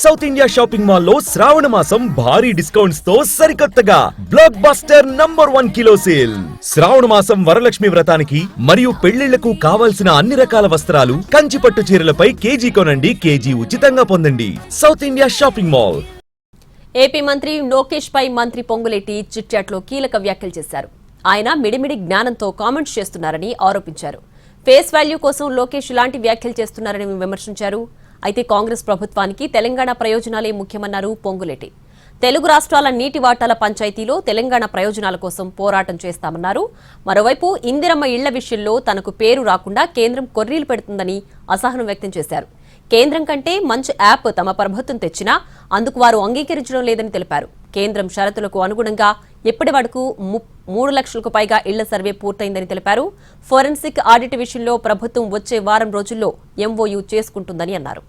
South India shopping mall లో శ్రావణ మాసం భారీ డిస్కౌంట్స్ తో సరికొత్తగా బ్లాక్ బస్టర్ #1 కిలో సేల్. శ్రావణ మాసం వరలక్ష్మి వ్రతానికి మరియు పెళ్లిళ్లకు కావాల్సిన అన్ని రకాల వస్త్రాలు, కంచిపట్టు చీరలపై కేజీ కొనండి, కేజీ ఉచితంగా పొందండి. South India shopping mall. AP మంత్రి లోకేష్ పై మంత్రి పొంగులేటి చిట్చాట్లో కీలక వ్యాఖ్యలు చేశారు. ఆయన మిడిమిడి జ్ఞానంతో కామెంట్స్ చేస్తున్నారని ఆరోపించారు. ఫేస్ వాల్యూ కోసం లోకేష్ ఇలాంటి వ్యాఖ్యలు చేస్తున్నారని విమర్శించారు. అయితే కాంగ్రెస్ ప్రభుత్వానికి తెలంగాణ ప్రయోజనాలే ముఖ్యమన్నారు పొంగులేటి. తెలుగు రాష్ట్రాల నీటి వాటాల పంచాయతీలో తెలంగాణ ప్రయోజనాల కోసం పోరాటం చేస్తామన్నారు. మరోవైపు ఇందిరమ్మ ఇళ్ల విషయంలో తనకు పేరు రాకుండా కేంద్రం కొర్రీలు పెడుతుందని అసహనం వ్యక్తం చేశారు. కేంద్రం కంటే మంచి యాప్ తమ ప్రభుత్వం తెచ్చినా అందుకు వారు అంగీకరించడం లేదని తెలిపారు. కేంద్రం షరతులకు అనుగుణంగా ఇప్పటి వరకు 3 లక్షలకు పైగా ఇళ్ల సర్వే పూర్తయిందని తెలిపారు. ఫోరెన్సిక్ ఆడిట్ విషయంలో ప్రభుత్వం వచ్చే వారం రోజుల్లో ఎంఓయూ చేసుకుంటుందని అన్నారు.